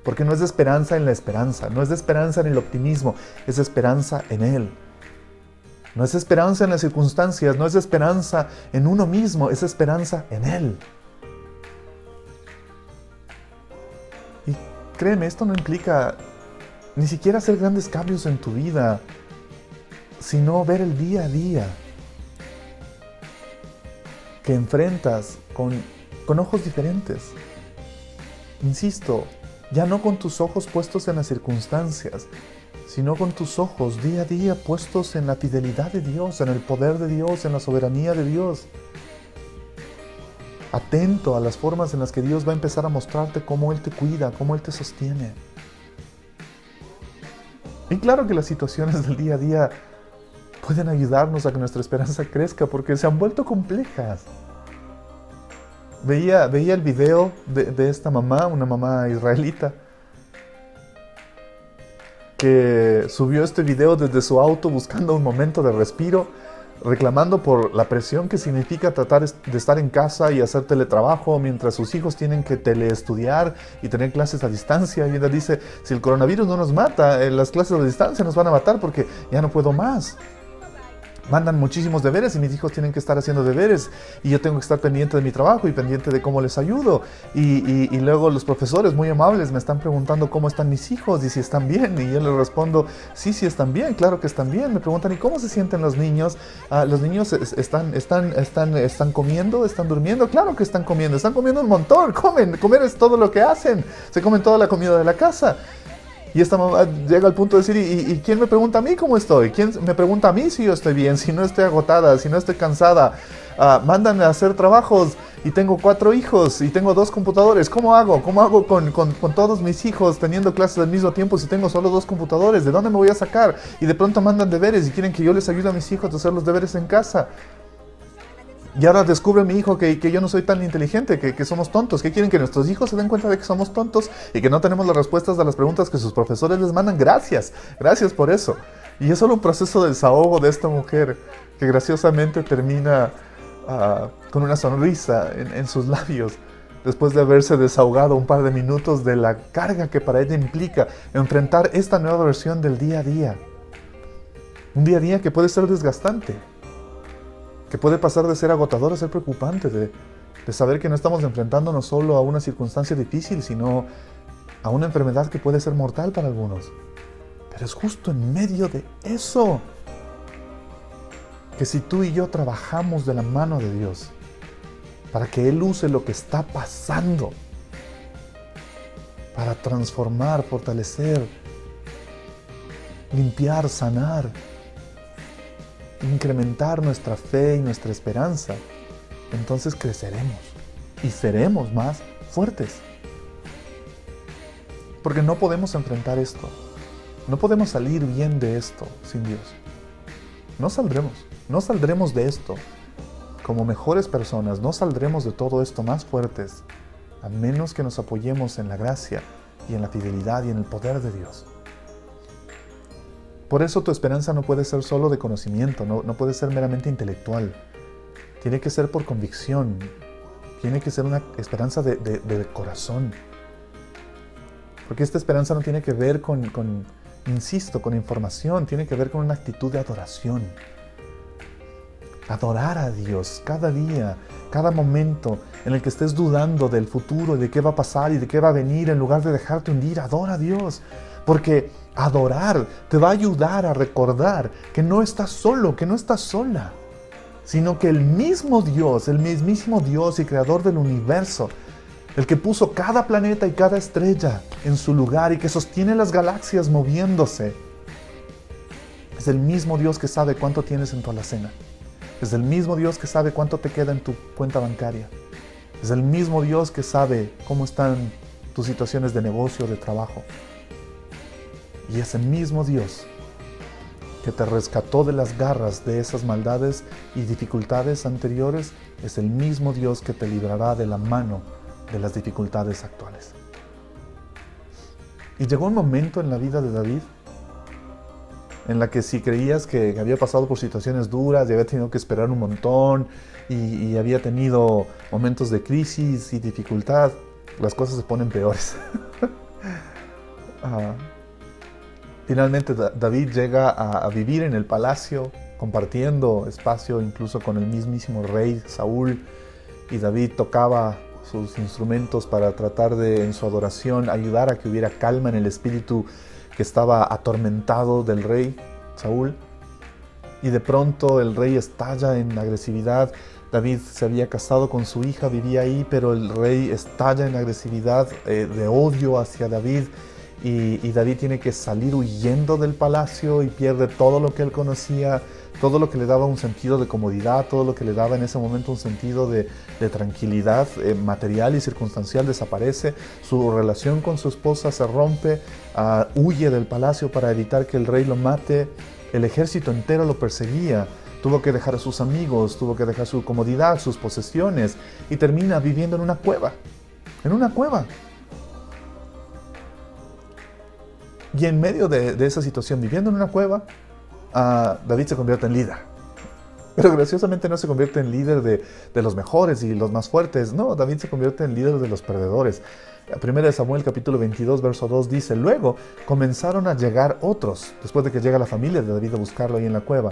Porque no es de esperanza en la esperanza, no es de esperanza en el optimismo, es de esperanza en Él. No es esperanza en las circunstancias, no es esperanza en uno mismo, es esperanza en Él. Y créeme, esto no implica ni siquiera hacer grandes cambios en tu vida, sino ver el día a día que enfrentas con ojos diferentes. Insisto, ya no con tus ojos puestos en las circunstancias, sino con tus ojos día a día puestos en la fidelidad de Dios, en el poder de Dios, en la soberanía de Dios. Atento a las formas en las que Dios va a empezar a mostrarte cómo Él te cuida, cómo Él te sostiene. Y claro que las situaciones del día a día pueden ayudarnos a que nuestra esperanza crezca porque se han vuelto complejas. Veía el video de esta mamá, una mamá israelita, que subió este video desde su auto buscando un momento de respiro reclamando por la presión que significa tratar de estar en casa y hacer teletrabajo mientras sus hijos tienen que teleestudiar y tener clases a distancia. Y ella dice, si el coronavirus no nos mata, las clases a distancia nos van a matar porque ya no puedo más. Mandan muchísimos deberes y mis hijos tienen que estar haciendo deberes y yo tengo que estar pendiente de mi trabajo y pendiente de cómo les ayudo. Y luego los profesores muy amables me están preguntando cómo están mis hijos y si están bien. Y yo les respondo, sí están bien, claro que están bien. Me preguntan, ¿y cómo se sienten los niños? ¿Los niños están comiendo? ¿Están durmiendo? Claro que están comiendo un montón. Comer es todo lo que hacen. Se comen toda la comida de la casa. Y esta mamá llega al punto de decir, ¿y quién me pregunta a mí cómo estoy? ¿Quién me pregunta a mí si yo estoy bien, si no estoy agotada, si no estoy cansada? Mandan a hacer trabajos y tengo 4 hijos y tengo 2 computadores. ¿Cómo hago? ¿Cómo hago con todos mis hijos teniendo clases al mismo tiempo si tengo solo 2 computadores? ¿De dónde me voy a sacar? Y de pronto mandan deberes y quieren que yo les ayude a mis hijos a hacer los deberes en casa. Y ahora descubre mi hijo que yo no soy tan inteligente, que somos tontos, que quieren que nuestros hijos se den cuenta de que somos tontos y que no tenemos las respuestas a las preguntas que sus profesores les mandan. Gracias por eso. Y es solo un proceso de desahogo de esta mujer que graciosamente termina con una sonrisa en sus labios después de haberse desahogado un par de minutos de la carga que para ella implica enfrentar esta nueva versión del día a día. Un día a día que puede ser desgastante, que puede pasar de ser agotador a ser preocupante, de saber que no estamos enfrentándonos solo a una circunstancia difícil, sino a una enfermedad que puede ser mortal para algunos. Pero es justo en medio de eso que si tú y yo trabajamos de la mano de Dios para que Él use lo que está pasando para transformar, fortalecer, limpiar, sanar, incrementar nuestra fe y nuestra esperanza, entonces creceremos y seremos más fuertes. Porque no podemos enfrentar esto, no podemos salir bien de esto sin Dios. No saldremos de esto como mejores personas, no saldremos de todo esto más fuertes, a menos que nos apoyemos en la gracia y en la fidelidad y en el poder de Dios. Por eso tu esperanza no puede ser solo de conocimiento, no puede ser meramente intelectual. Tiene que ser por convicción, tiene que ser una esperanza de corazón. Porque esta esperanza no tiene que ver con información, tiene que ver con una actitud de adoración. Adorar a Dios cada día, cada momento en el que estés dudando del futuro, de qué va a pasar y de qué va a venir, en lugar de dejarte hundir, adora a Dios. Porque adorar te va a ayudar a recordar que no estás solo, que no estás sola, sino que el mismo Dios, el mismísimo Dios y creador del universo, el que puso cada planeta y cada estrella en su lugar y que sostiene las galaxias moviéndose, es el mismo Dios que sabe cuánto tienes en tu alacena. Es el mismo Dios que sabe cuánto te queda en tu cuenta bancaria. Es el mismo Dios que sabe cómo están tus situaciones de negocio, de trabajo. Y ese mismo Dios que te rescató de las garras de esas maldades y dificultades anteriores, es el mismo Dios que te librará de la mano de las dificultades actuales. Y llegó un momento en la vida de David en la que si creías que había pasado por situaciones duras y había tenido que esperar un montón y había tenido momentos de crisis y dificultad, las cosas se ponen peores. Finalmente David llega a vivir en el palacio, compartiendo espacio incluso con el mismísimo rey Saúl, y David tocaba sus instrumentos para tratar de, en su adoración, ayudar a que hubiera calma en el espíritu que estaba atormentado del rey Saúl. Y de pronto el rey estalla en agresividad. David se había casado con su hija, vivía ahí, pero el rey estalla en agresividad de odio hacia David. Y David tiene que salir huyendo del palacio y pierde todo lo que él conocía, todo lo que le daba un sentido de comodidad, todo lo que le daba en ese momento un sentido de tranquilidad material y circunstancial desaparece. Su relación con su esposa se rompe, huye del palacio para evitar que el rey lo mate. El ejército entero lo perseguía. Tuvo que dejar a sus amigos, tuvo que dejar su comodidad, sus posesiones, y termina viviendo en una cueva. En una cueva. Y en medio de esa situación, viviendo en una cueva, David se convierte en líder. Pero graciosamente no se convierte en líder de los mejores y los más fuertes. No, David se convierte en líder de los perdedores. La primera de Samuel capítulo 22, verso 2 dice: luego comenzaron a llegar otros, después de que llega la familia de David a buscarlo ahí en la cueva.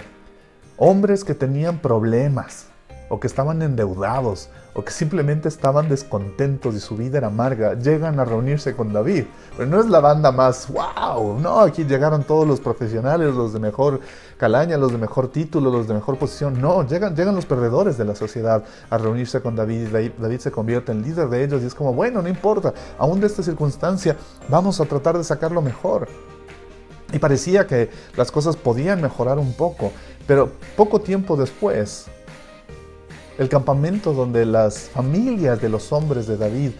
Hombres que tenían problemas, o que estaban endeudados, o que simplemente estaban descontentos y su vida era amarga, llegan a reunirse con David. Pero no es la banda más wow, no, aquí llegaron todos los profesionales, los de mejor calaña, los de mejor título, los de mejor posición. No, llegan los perdedores de la sociedad a reunirse con David. David se convierte en líder de ellos y es como, bueno, no importa, aún de esta circunstancia vamos a tratar de sacar lo mejor. Y parecía que las cosas podían mejorar un poco, pero poco tiempo después, el campamento donde las familias de los hombres de David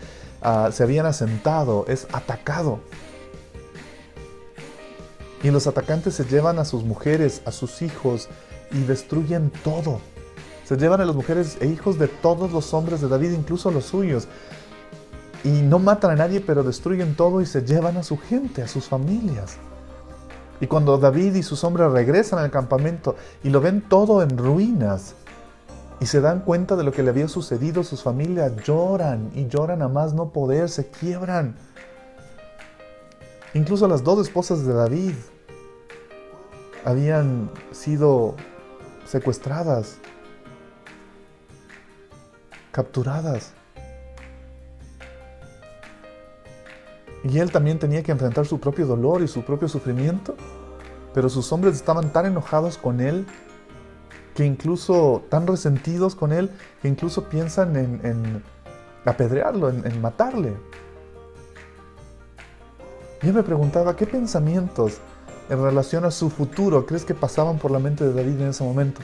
se habían asentado es atacado. Y los atacantes se llevan a sus mujeres, a sus hijos y destruyen todo. Se llevan a las mujeres e hijos de todos los hombres de David, incluso los suyos. Y no matan a nadie, pero destruyen todo y se llevan a su gente, a sus familias. Y cuando David y sus hombres regresan al campamento y lo ven todo en ruinas, y se dan cuenta de lo que le había sucedido, sus familias lloran y lloran a más no poder, se quiebran. Incluso las dos esposas de David habían sido secuestradas, capturadas. Y él también tenía que enfrentar su propio dolor y su propio sufrimiento, pero sus hombres estaban tan enojados con él, que incluso tan resentidos con él, que incluso piensan en apedrearlo, en matarle. Yo me preguntaba, ¿qué pensamientos en relación a su futuro crees que pasaban por la mente de David en ese momento?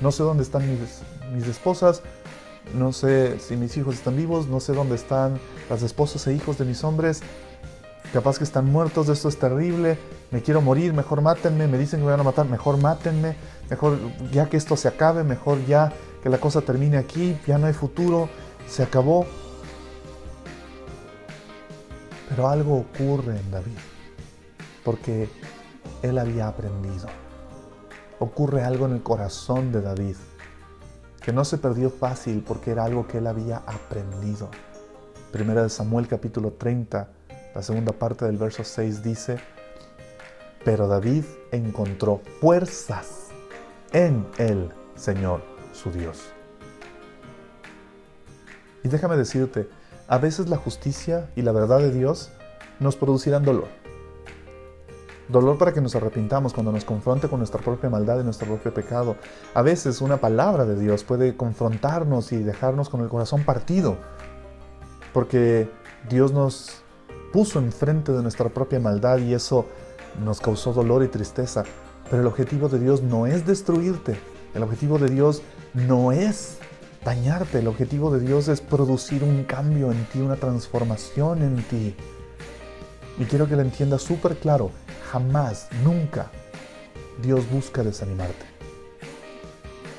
No sé dónde están mis esposas, no sé si mis hijos están vivos, no sé dónde están las esposas e hijos de mis hombres. Capaz que están muertos, esto es terrible, me quiero morir, mejor mátenme, me dicen que me van a matar, mejor mátenme, mejor ya que esto se acabe, mejor ya que la cosa termine aquí, ya no hay futuro, se acabó. Pero algo ocurre en David, porque él había aprendido. Ocurre algo en el corazón de David, que no se perdió fácil porque era algo que él había aprendido. Primera de Samuel capítulo 30, la segunda parte del verso 6 dice: pero David encontró fuerzas en el Señor su Dios. Y déjame decirte, a veces la justicia y la verdad de Dios nos producirán dolor. Dolor para que nos arrepintamos cuando nos confronte con nuestra propia maldad y nuestro propio pecado. A veces una palabra de Dios puede confrontarnos y dejarnos con el corazón partido, porque Dios nos puso enfrente de nuestra propia maldad y eso nos causó dolor y tristeza. Pero el objetivo de Dios no es destruirte. El objetivo de Dios no es dañarte. El objetivo de Dios es producir un cambio en ti, una transformación en ti. Y quiero que lo entiendas súper claro. Jamás, nunca, Dios busca desanimarte.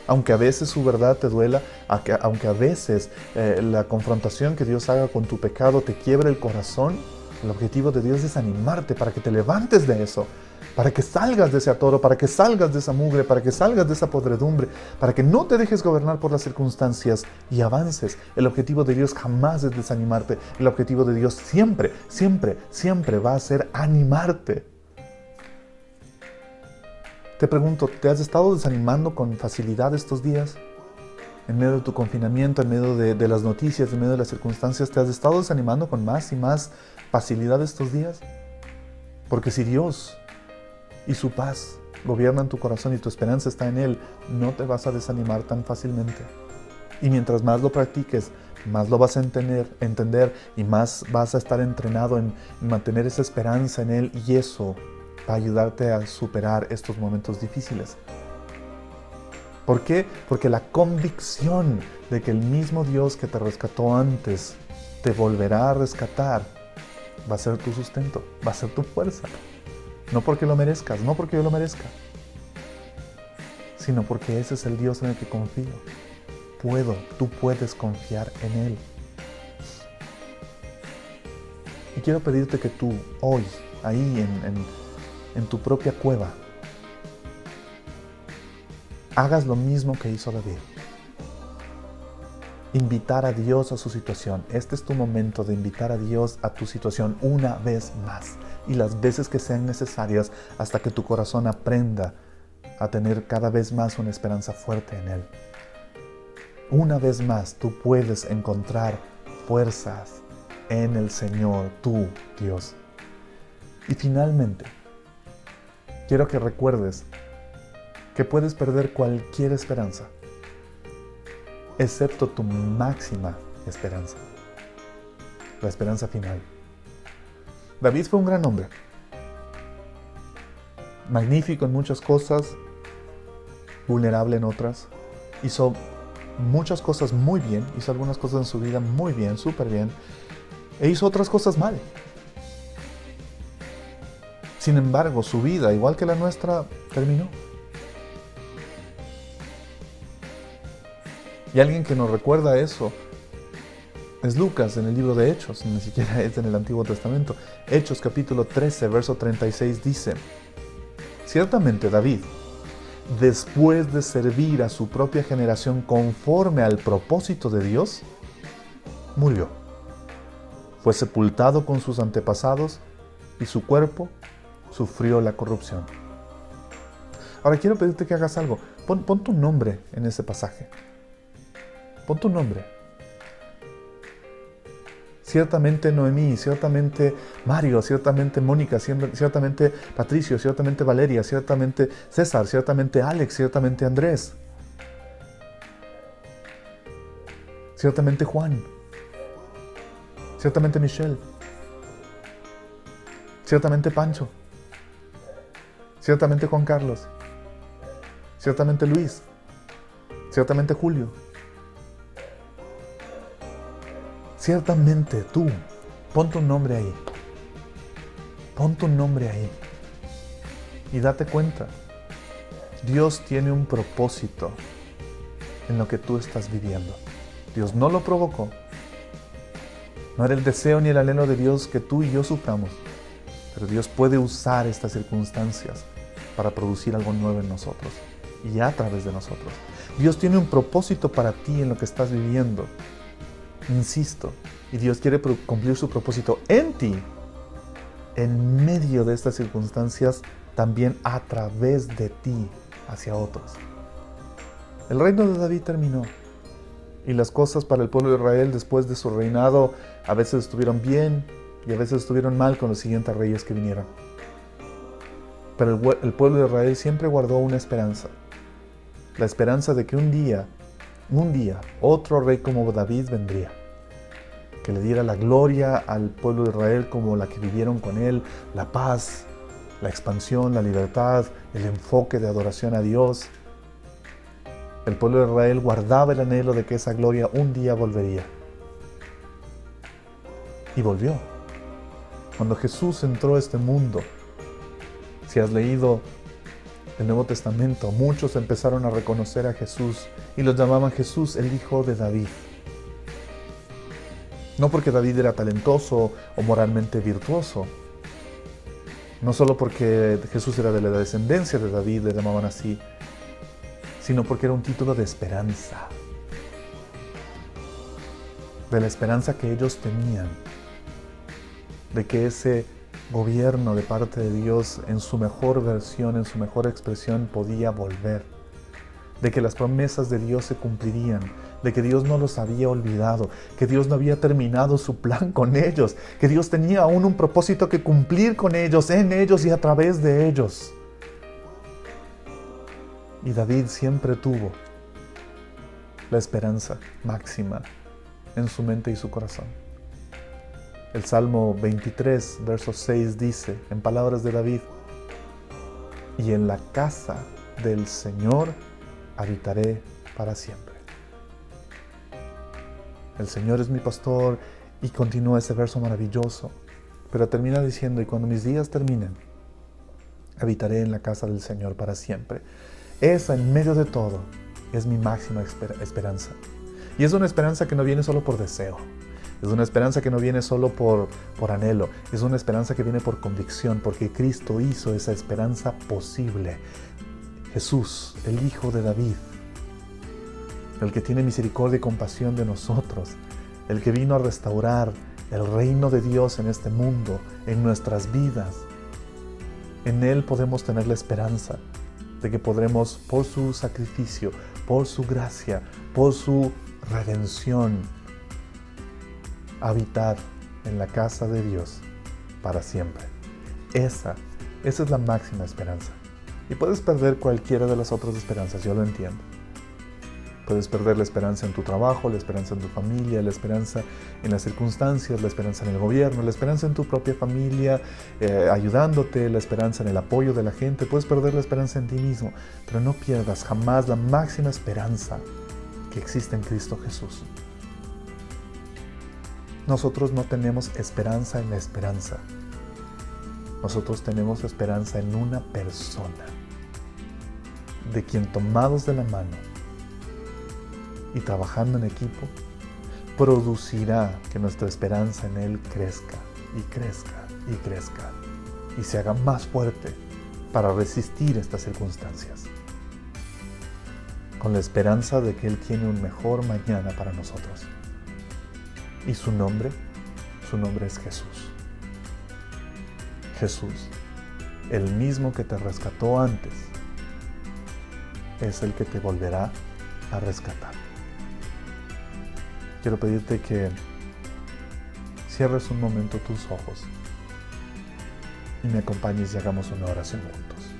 Aunque a veces su verdad te duela, aunque a veces la confrontación que Dios haga con tu pecado te quiebre el corazón, el objetivo de Dios es animarte para que te levantes de eso, para que salgas de ese atoro, para que salgas de esa mugre, para que salgas de esa podredumbre, para que no te dejes gobernar por las circunstancias y avances. El objetivo de Dios jamás es desanimarte. El objetivo de Dios siempre, siempre, siempre va a ser animarte. Te pregunto, ¿te has estado desanimando con facilidad estos días? En medio de tu confinamiento, en medio de las noticias, en medio de las circunstancias, ¿te has estado desanimando con más y más facilidad estos días? Porque si Dios y su paz gobiernan tu corazón y tu esperanza está en Él, no te vas a desanimar tan fácilmente. Y mientras más lo practiques, más lo vas a entender y más vas a estar entrenado en mantener esa esperanza en Él, y eso va a ayudarte a superar estos momentos difíciles. ¿Por qué? Porque la convicción de que el mismo Dios que te rescató antes te volverá a rescatar va a ser tu sustento, va a ser tu fuerza. No porque lo merezcas, no porque yo lo merezca, sino porque ese es el Dios en el que confío. Tú puedes confiar en Él. Y quiero pedirte que tú, hoy, ahí en tu propia cueva, hagas lo mismo que hizo David. Invitar a Dios a su situación. Este es tu momento de invitar a Dios a tu situación una vez más y las veces que sean necesarias hasta que tu corazón aprenda a tener cada vez más una esperanza fuerte en Él. Una vez más tú puedes encontrar fuerzas en el Señor, tu Dios. Y finalmente, quiero que recuerdes que puedes perder cualquier esperanza, excepto tu máxima esperanza, la esperanza final. David fue un gran hombre, magnífico en muchas cosas, vulnerable en otras, hizo muchas cosas muy bien, hizo algunas cosas en su vida muy bien, súper bien, e hizo otras cosas mal. Sin embargo, su vida, igual que la nuestra, terminó. Y alguien que nos recuerda eso es Lucas en el libro de Hechos, ni siquiera es en el Antiguo Testamento. Hechos capítulo 13, verso 36 dice: ciertamente David, después de servir a su propia generación conforme al propósito de Dios, murió. Fue sepultado con sus antepasados y su cuerpo sufrió la corrupción. Ahora quiero pedirte que hagas algo. Pon tu nombre en ese pasaje. Pon tu nombre. Ciertamente Noemí, ciertamente Mario, ciertamente Mónica, ciertamente Patricio, ciertamente Valeria, ciertamente César, ciertamente Alex, ciertamente Andrés, ciertamente Juan, ciertamente Michelle, ciertamente Pancho, ciertamente Juan Carlos, ciertamente Luis, ciertamente Julio. Ciertamente tú, pon tu nombre ahí. Pon tu nombre ahí. Y date cuenta, Dios tiene un propósito en lo que tú estás viviendo. Dios no lo provocó. No era el deseo ni el anhelo de Dios que tú y yo suframos. Pero Dios puede usar estas circunstancias para producir algo nuevo en nosotros y a través de nosotros. Dios tiene un propósito para ti en lo que estás viviendo. Insisto, y Dios quiere cumplir su propósito en ti, en medio de estas circunstancias, también a través de ti, hacia otros. El reino de David terminó, y las cosas para el pueblo de Israel después de su reinado a veces estuvieron bien y a veces estuvieron mal con los siguientes reyes que vinieron. Pero el pueblo de Israel siempre guardó una esperanza, la esperanza de que un día, otro rey como David vendría, que le diera la gloria al pueblo de Israel como la que vivieron con él, la paz, la expansión, la libertad, el enfoque de adoración a Dios. El pueblo de Israel guardaba el anhelo de que esa gloria un día volvería. Y volvió. Cuando Jesús entró a este mundo, si has leído el Nuevo Testamento, muchos empezaron a reconocer a Jesús y los llamaban Jesús, el hijo de David. No porque David era talentoso o moralmente virtuoso, no solo porque Jesús era de la descendencia de David, le llamaban así, sino porque era un título de esperanza, de la esperanza que ellos tenían, de que ese gobierno de parte de Dios en su mejor versión, en su mejor expresión podía volver, de que las promesas de Dios se cumplirían, de que Dios no los había olvidado, que Dios no había terminado su plan con ellos, que Dios tenía aún un propósito que cumplir con ellos, en ellos y a través de ellos. Y David siempre tuvo la esperanza máxima en su mente y su corazón. El Salmo 23, verso 6 dice, en palabras de David: y en la casa del Señor habitaré para siempre. El Señor es mi pastor, y continúa ese verso maravilloso, pero termina diciendo: y cuando mis días terminen, habitaré en la casa del Señor para siempre. Esa, en medio de todo, es mi máxima esperanza. Y es una esperanza que no viene solo por deseo, es una esperanza que no viene solo por anhelo, es una esperanza que viene por convicción, porque Cristo hizo esa esperanza posible. Jesús, el Hijo de David, el que tiene misericordia y compasión de nosotros, el que vino a restaurar el reino de Dios en este mundo, en nuestras vidas. En Él podemos tener la esperanza de que podremos, por su sacrificio, por su gracia, por su redención, habitar en la casa de Dios para siempre. Esa es la máxima esperanza. Y puedes perder cualquiera de las otras esperanzas, yo lo entiendo. Puedes perder la esperanza en tu trabajo, la esperanza en tu familia, la esperanza en las circunstancias, la esperanza en el gobierno, la esperanza en tu propia familia, ayudándote, la esperanza en el apoyo de la gente. Puedes perder la esperanza en ti mismo, pero no pierdas jamás la máxima esperanza que existe en Cristo Jesús. Nosotros no tenemos esperanza en la esperanza. Nosotros tenemos esperanza en una persona, de quien tomados de la mano y trabajando en equipo, producirá que nuestra esperanza en Él crezca y crezca y crezca y se haga más fuerte para resistir estas circunstancias, con la esperanza de que Él tiene un mejor mañana para nosotros. Y su nombre es Jesús. Jesús, el mismo que te rescató antes, es el que te volverá a rescatar. Quiero pedirte que cierres un momento tus ojos y me acompañes y hagamos una oración juntos.